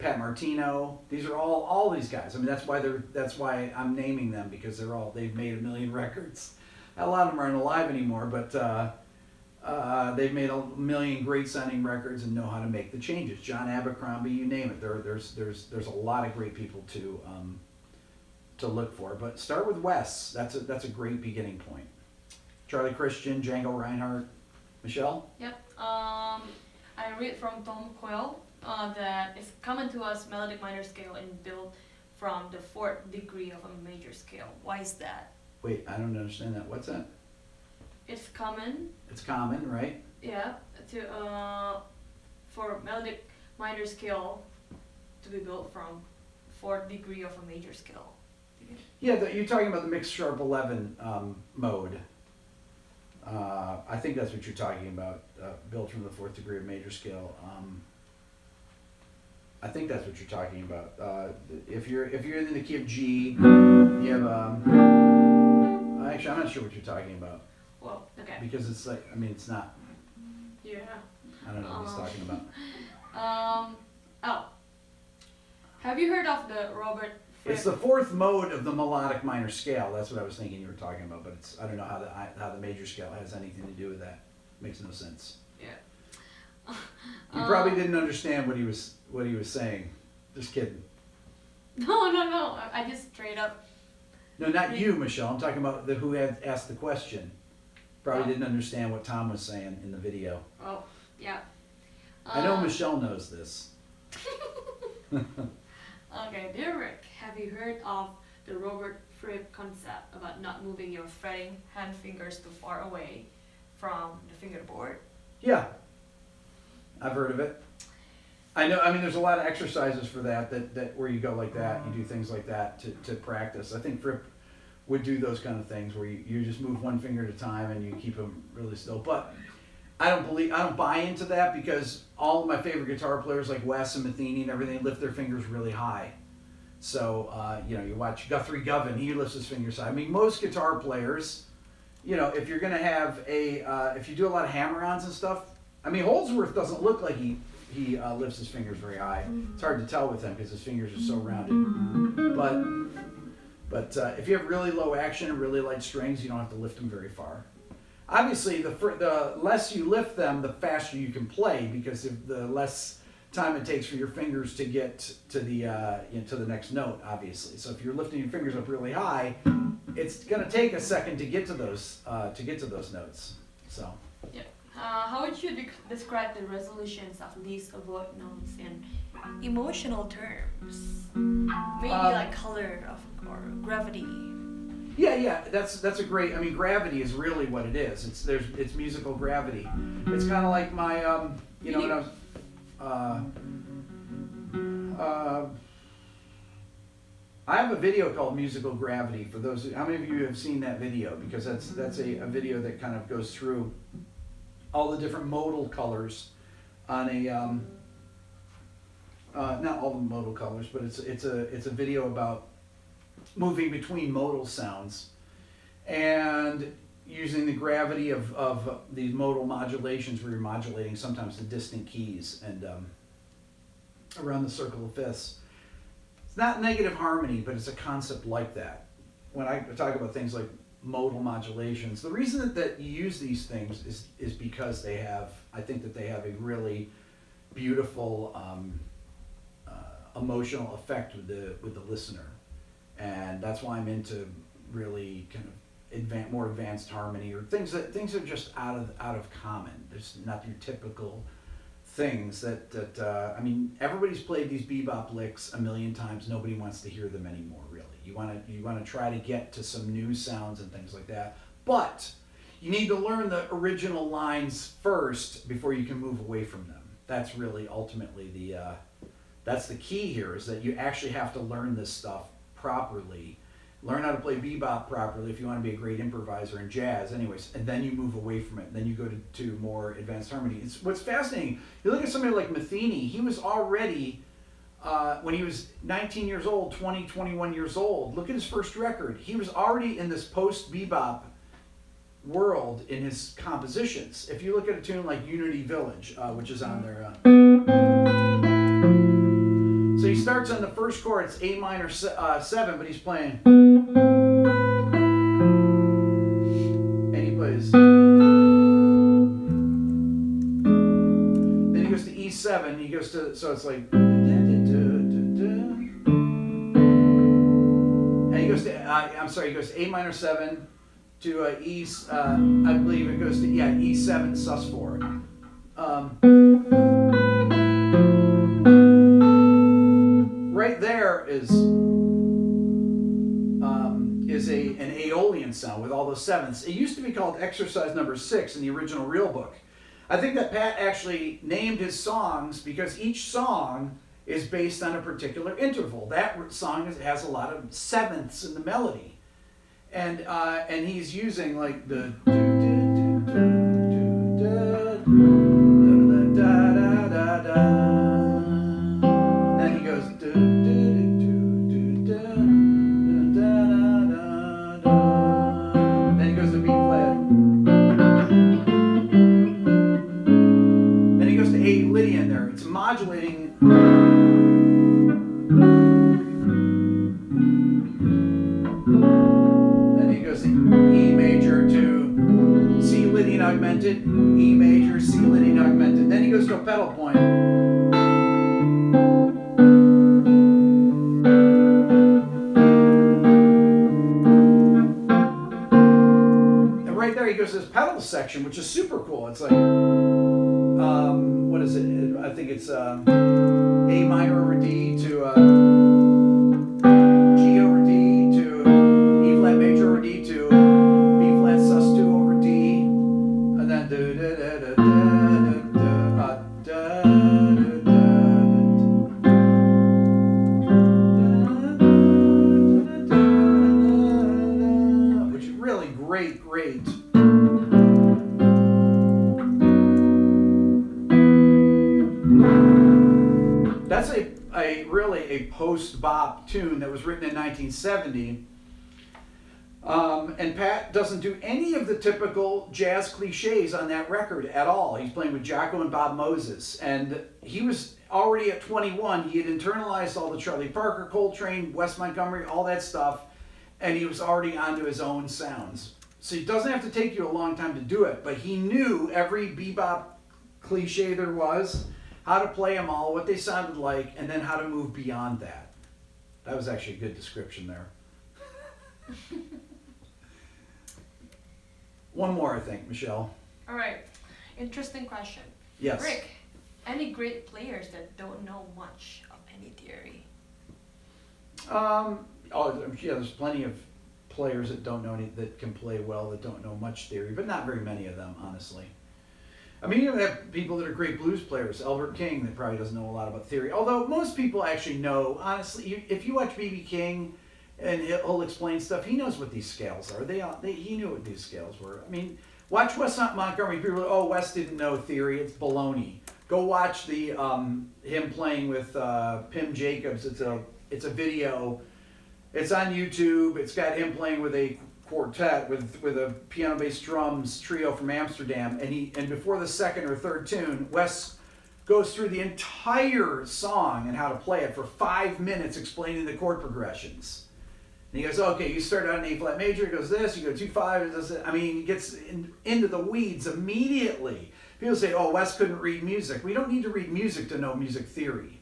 Pat Martino. These are all these guys. I mean, that's why I'm naming them, because they've made 1 million records. A lot of them aren't alive anymore, but they've made 1 million great sounding records and know how to make the changes. John Abercrombie, you name it. There's a lot of great people to look for. But start with Wes. That's a great beginning point. Charlie Christian, Django Reinhardt. Michelle? Yep. I read from Tom Coyle that it's common to us melodic minor scale and built from the 4th degree of a major scale. Why is that? Wait, I don't understand that. What's that? It's common. It's common, right? Yeah, for melodic minor scale to be built from 4th degree of a major scale. Yeah, you're talking about the mixed sharp 11 mode. I think that's what you're talking about, built from the 4th degree of major scale. I think that's what you're talking about. If you're in the key of G, you have actually, I'm not sure what you're talking about. Well, okay. Because it's like, I mean, it's not. Yeah. I don't know what he's talking about. Have you heard of the Robert Fripp? It's the 4th mode of the melodic minor scale. That's what I was thinking you were talking about, but I don't know how the major scale has anything to do with that. Makes no sense. Yeah. You probably didn't understand what he was saying. Just kidding. No. I just straight up. No, not you, Michelle. I'm talking about who had asked the question. Probably didn't understand what Tom was saying in the video. Oh, yeah. I know Michelle knows this. Okay, dear Rick, have you heard of the Robert Fripp concept about not moving your fretting hand fingers too far away from the fingerboard? Yeah, I've heard of it. I know. I mean, there's a lot of exercises for that where you go like that. You do things like that to practice. I think Fripp would do those kind of things where you just move one finger at a time and you keep them really still. But I don't buy into that, because all of my favorite guitar players like Wes and Metheny and everything lift their fingers really high. So you watch Guthrie Govan, he lifts his fingers high. I mean, most guitar players, if you're gonna have if you do a lot of hammer-ons and stuff, I mean, Holdsworth doesn't look like he lifts his fingers very high. It's hard to tell with him because his fingers are so rounded. But if you have really low action and really light strings, you don't have to lift them very far. Obviously, the less you lift them, the faster you can play, because the less time it takes for your fingers to get to the next note. Obviously, so if you're lifting your fingers up really high, it's going to take a second to get to those notes. So. Yeah. How would you describe the resolutions of these avoid notes in emotional terms? Maybe like color or gravity. Yeah, that's a great. I mean, gravity is really what it is. It's musical gravity. It's kind of like my when I was I have a video called Musical Gravity. For those, how many of you have seen that video? Because that's a video that kind of goes through all the different modal colors on a not all the modal colors, but it's a video about moving between modal sounds and using the gravity of these modal modulations, where you're modulating sometimes the distant keys and around the circle of fifths. It's not negative harmony, but it's a concept like that. when I talk about things like modal modulations, the reason that you use these things is because I think that they have a really beautiful emotional effect with the listener, and that's why I'm into really kind of more advanced harmony, or things that are just out of common. There's not your typical things that I mean, everybody's played these bebop licks a million times. Nobody wants to hear them anymore, really. You want to try to get to some new sounds and things like that, but you need to learn the original lines first before you can move away from them. That's really ultimately that's the key here, is that you actually have to learn this stuff properly. Learn how to play bebop properly if you want to be a great improviser in jazz, anyways, and then you move away from it. And then you go to more advanced harmony. It's what's fascinating. You look at somebody like Matheny. He was already, when he was 19 years old, 20, 21 years old. Look at his first record. He was already in this post-bebop world in his compositions. If you look at a tune like Unity Village, which is on there. So he starts on the first chord, it's A minor 7, but he's playing. And he plays. Then he goes to E7, he goes to, so it's like. And he goes to, he goes to A minor 7 to E, I believe it goes to, E7 sus4. Right there is an Aeolian sound with all those sevenths. It used to be called exercise number 6 in the original real book. I think that Pat actually named his songs because each song is based on a particular interval. That song has a lot of sevenths in the melody, and he's using like the. Then he goes. Then he goes to B flat. Then he goes to A Lydian there. It's modulating. Then he goes to E major to C Lydian augmented, E major, C Lydian augmented. Then he goes to a pedal point. And right there he goes to this pedal section, which is super cool. It's like, what is it? I think it's A minor over D to G over D to E flat major over D to B flat sus2 over D, and then which is really great. That's really a post-bop tune that was written in 1970. And Pat doesn't do any of the typical jazz cliches on that record at all. He's playing with Jocko and Bob Moses. And he was already at 21. He had internalized all the Charlie Parker, Coltrane, Wes Montgomery, all that stuff. And he was already onto his own sounds. So it doesn't have to take you a long time to do it. But he knew every bebop cliche there was, how to play them all, what they sounded like, and then how to move beyond that. That was actually a good description there. One more, I think, Michelle. All right. Interesting question. Yes. Rick, any great players that don't know much of any theory? There's plenty of players that don't know that can play well, that don't know much theory, but not very many of them, honestly. I mean, you have people that are great blues players. Albert King, that probably doesn't know a lot about theory. Although most people actually know, honestly, if you watch B.B. King and he'll explain stuff, he knows what these scales are. He knew what these scales were. I mean, watch Wes Montgomery. People are like, oh, Wes didn't know theory. It's baloney. Go watch the him playing with Pim Jacobs. It's a video. It's on YouTube. It's got him playing with a quartet with a piano bass drums trio from Amsterdam, and before the second or third tune, Wes goes through the entire song and how to play it for 5 minutes explaining the chord progressions. And he goes, okay, you start out in A flat major, it goes this, you go 2/5, it does it. I mean, he gets into the weeds immediately. People say, oh, Wes couldn't read music. We don't need to read music to know music theory.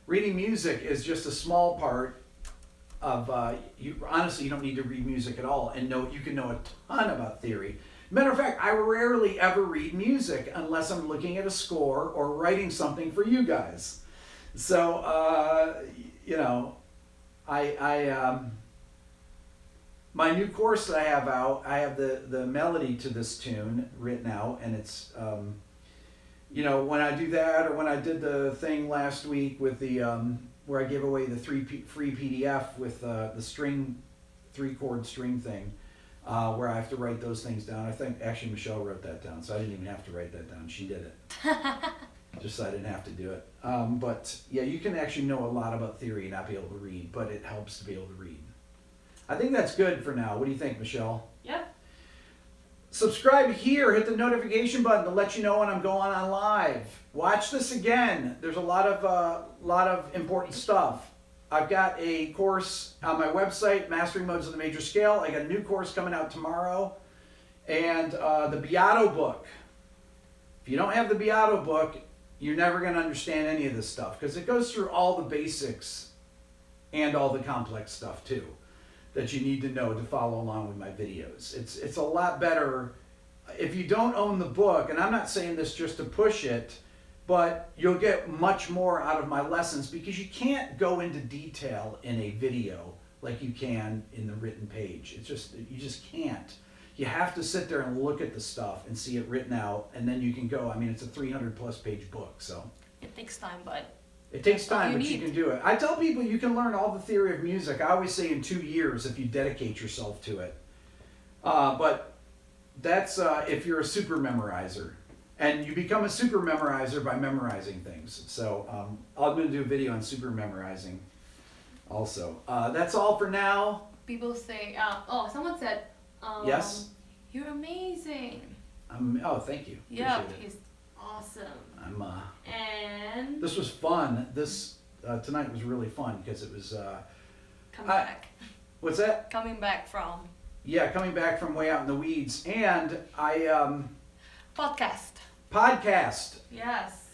Reading music is just a small part of, honestly, you don't need to read music at all, and you can know a ton about theory. Matter of fact, I rarely ever read music unless I'm looking at a score or writing something for you guys. So, you know, my new course that I have out, I have the melody to this tune written out, and it's, you know, when I do that, or when I did the thing last week with the, where I gave away the free PDF with the string, 3-chord string thing, where I have to write those things down. I think actually Michelle wrote that down, so I didn't even have to write that down. She did it. Just so I didn't have to do it. But yeah, you can actually know a lot about theory and not be able to read, but it helps to be able to read. I think that's good for now. What do you think, Michelle? Yep. Subscribe here. Hit the notification button to let you know when I'm going on live. Watch this again. There's a lot of important stuff. I've got a course on my website, Mastering Modes of the Major Scale. I got a new course coming out tomorrow, and the Beato book. If you don't have the Beato book, you're never going to understand any of this stuff, because it goes through all the basics and all the complex stuff too that you need to know to follow along with my videos. It's a lot better if you don't own the book, and I'm not saying this just to push it, but you'll get much more out of my lessons, because you can't go into detail in a video like you can in the written page. You just can't. You have to sit there and look at the stuff and see it written out, and then you can go. I mean, it's a 300+ page book, so. It takes time, but. It takes time, but you can do it. I tell people you can learn all the theory of music. I always say in 2 years if you dedicate yourself to it. But that's if you're a super memorizer. And you become a super memorizer by memorizing things. So I'm going to do a video on super memorizing also. That's all for now. People say, someone said, yes? You're amazing. Oh, thank you. Yeah, Appreciate it. he's awesome. And this was fun. This tonight was really fun because it was coming back. What's that? Coming back from. Yeah, coming back from way out in the weeds, and I podcast. Yes.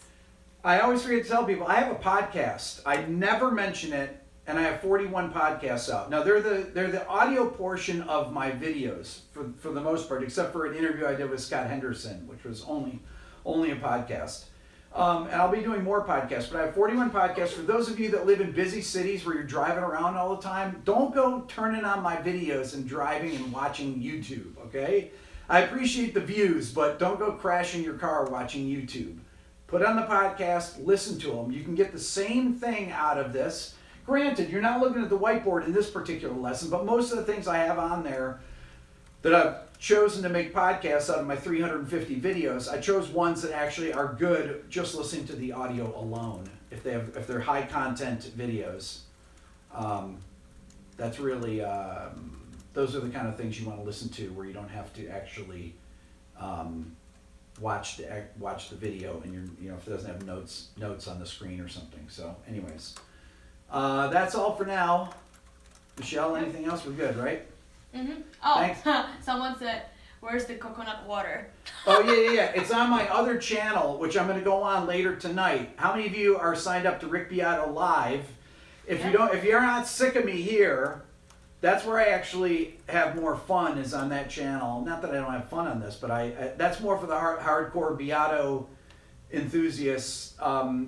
I always forget to tell people I have a podcast. I never mention it, and I have 41 podcasts out. Now they're the audio portion of my videos for the most part, except for an interview I did with Scott Henderson, which was only a podcast. And I'll be doing more podcasts, but I have 41 podcasts. For those of you that live in busy cities where you're driving around all the time, don't go turning on my videos and driving and watching YouTube, okay? I appreciate the views, but don't go crashing your car watching YouTube. Put on the podcast, listen to them. You can get the same thing out of this. Granted, you're not looking at the whiteboard in this particular lesson, but most of the things I have on there that I've chosen to make podcasts out of my 350 videos, I chose ones that actually are good just listening to the audio alone. If they're high content videos, that's really those are the kind of things you want to listen to, where you don't have to actually watch the video, and if it doesn't have notes on the screen or something. So, anyways, that's all for now. Michelle, anything else? We're good, right? Mm-hmm. Oh, thanks. Someone said, "Where's the coconut water?" Oh yeah. It's on my other channel, which I'm going to go on later tonight. How many of you are signed up to Rick Beato Live? If you're not sick of me here, that's where I actually have more fun, is on that channel. Not that I don't have fun on this, but that's more for the hardcore Beato enthusiasts.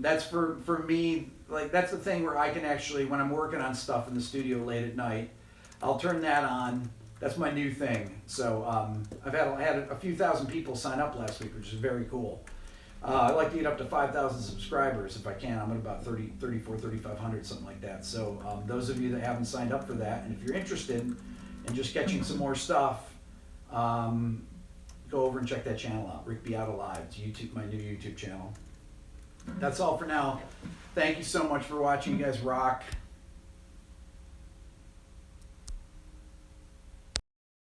That's for me. Like, that's the thing where I can actually, when I'm working on stuff in the studio late at night, I'll turn that on. That's my new thing. So I've had a few thousand people sign up last week, which is very cool. I'd like to get up to 5,000 subscribers if I can. I'm at about 3,500, something like that. So those of you that haven't signed up for that, and if you're interested in just catching some more stuff, go over and check that channel out, Rick Beato Live. It's my new YouTube channel. That's all for now. Thank you so much for watching. You guys rock.